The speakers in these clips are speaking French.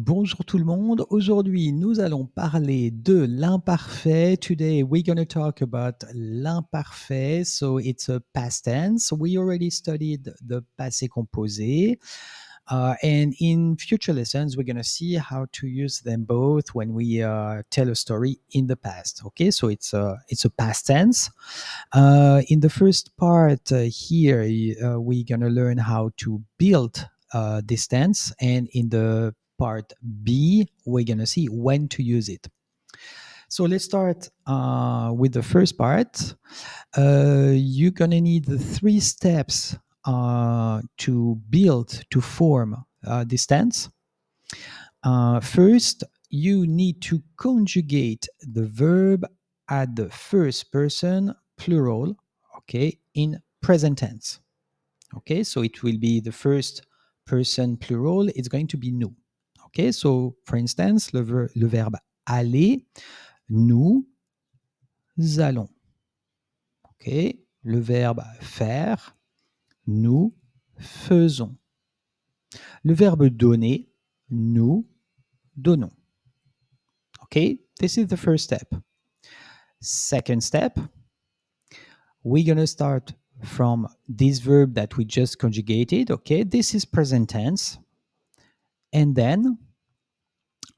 Bonjour tout le monde. Aujourd'hui, nous allons parler de l'imparfait. Today, we're going to talk about l'imparfait. So it's a past tense. We already studied the passé composé. And in future lessons, we're going to see how to use them both when we tell a story in the past. Okay, so it's a past tense. In the first part here, we're going to learn how to build this tense, and in the part B, we're going to see when to use it. So let's start with the first part. You're going to need the 3 steps to form this tense. First, you need to conjugate the verb at the first person plural, okay, in present tense. Okay, so it will be the first person plural, it's going to be nous. Okay, so for instance, le verbe aller, nous allons. Okay, le verbe faire, nous faisons. Le verbe donner, nous donnons. Okay, this is the first step. Second step, we're going to start from this verb that we just conjugated. Okay, this is present tense. And then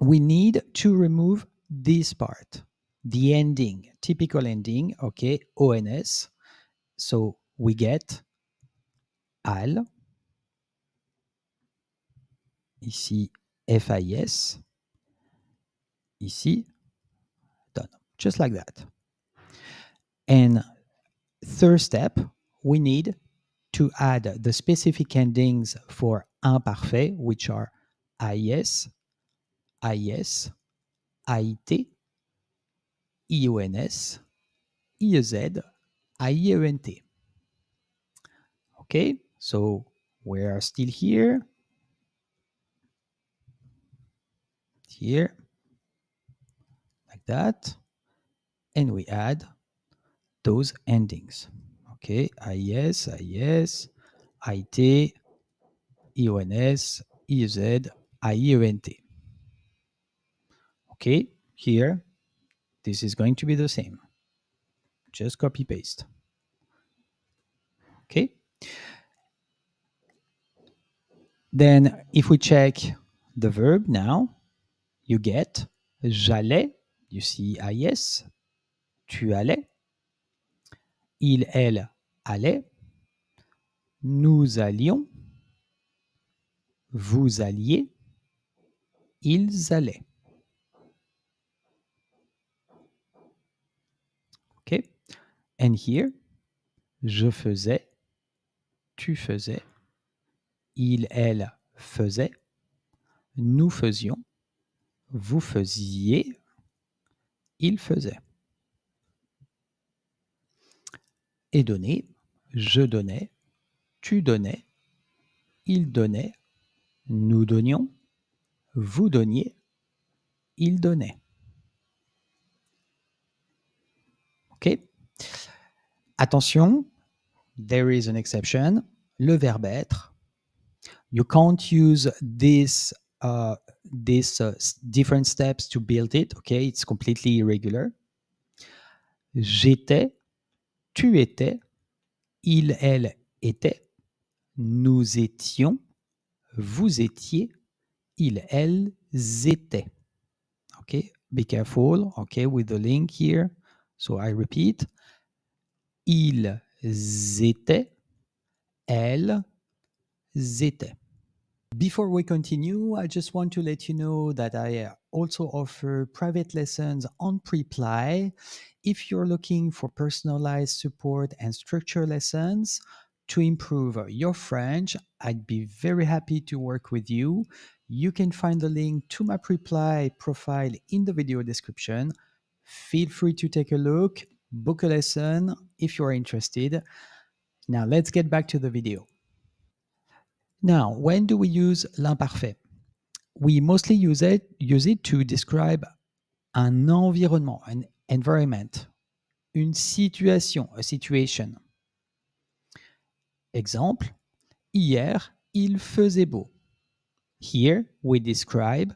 we need to remove this part, the ending, typical ending, okay, ONS. So we get al, ici FIS, ici done, just like that. And third step, we need to add the specific endings for imparfait, which are AIS, AIS, AIT, IONS, IEZ, IENT. Okay, so we are still here, like that, and we add those endings. Okay, IES, IES, IT, IONS, IEZ, IENT. Okay, here, this is going to be the same. Just copy paste. Okay. Then if we check the verb now, you get j'allais, you see IS, tu allais, il, elle allait, nous allions, vous alliez, ils allaient. Okay. And here, je faisais, tu faisais, il, elle faisait, nous faisions, vous faisiez, il faisait. Et donner, je donnais, tu donnais, il donnait, nous donnions, vous donniez, il donnait. OK? Attention, there is an exception. Le verbe être. You can't use these different steps to build it. Okay, it's completely irregular. J'étais, tu étais, il, elle était, nous étions, vous étiez, ils, elles étaient. Okay, be careful. Okay, with the link here. So I repeat. Ils étaient, elles étaient. Before we continue, I just want to let you know that I also offer private lessons on Preply. If you're looking for personalized support and structure lessons to improve your French, I'd be very happy to work with you. You can find the link to my Preply profile in the video description. Feel free to take a look, book a lesson if you're interested. Now let's get back to the video. Now, when do we use l'imparfait? We mostly use it to describe un environnement, an environment, une situation, a situation. Exemple, hier, il faisait beau. Here, we describe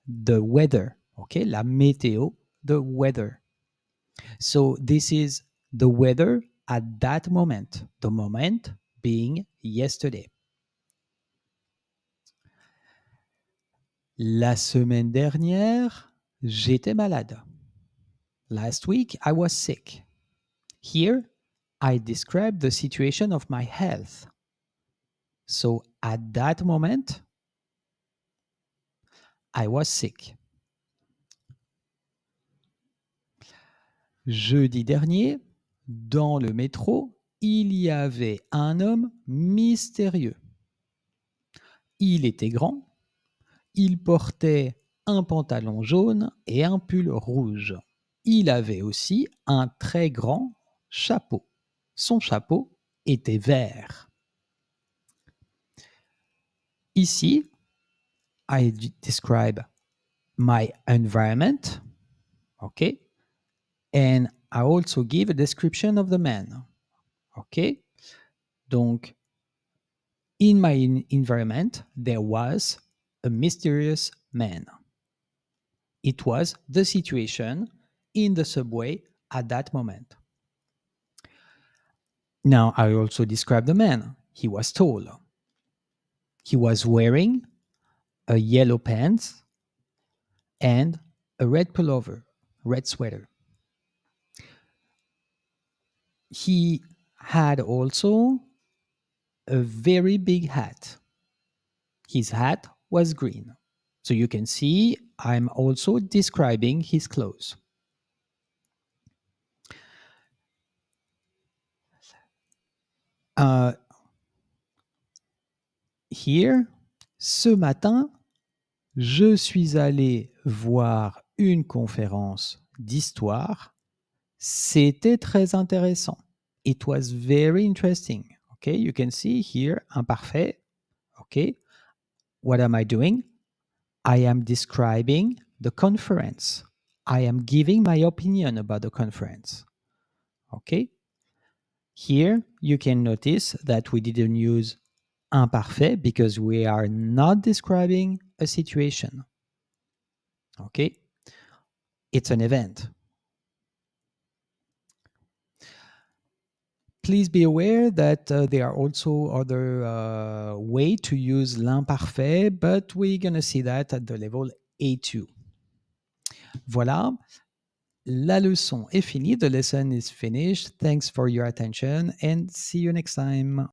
the weather. Okay, la météo, the weather. So this is the weather at that moment, the moment being yesterday. La semaine dernière, j'étais malade. Last week, I was sick. Here, I describe the situation of my health. So at that moment, I was sick. Jeudi dernier, dans le métro, il y avait un homme mystérieux. Il était grand, il portait un pantalon jaune et un pull rouge. Il avait aussi un très grand chapeau. Son chapeau était vert. Ici, I describe my environment, okay? And I also give a description of the man, okay? Donc, in my environment, there was a mysterious man. It was the situation in the subway at that moment. Now, I also describe the man. He was tall. He was wearing a yellow pants and a red pullover, red sweater. He had also a very big hat. His hat was green. So you can see I'm also describing his clothes. Here, ce matin, je suis allé voir une conférence d'histoire. C'était très intéressant. It was very interesting. Okay, you can see here, imparfait. Okay, what am I doing? I am describing the conference. I am giving my opinion about the conference. Okay, here you can notice that we didn't use imparfait because we are not describing a situation. Okay, it's an event. Please be aware that there are also other way to use l'imparfait, but we're going to see that at the level A2. Voilà, la leçon est finie. The lesson is finished. Thanks for your attention and see you next time.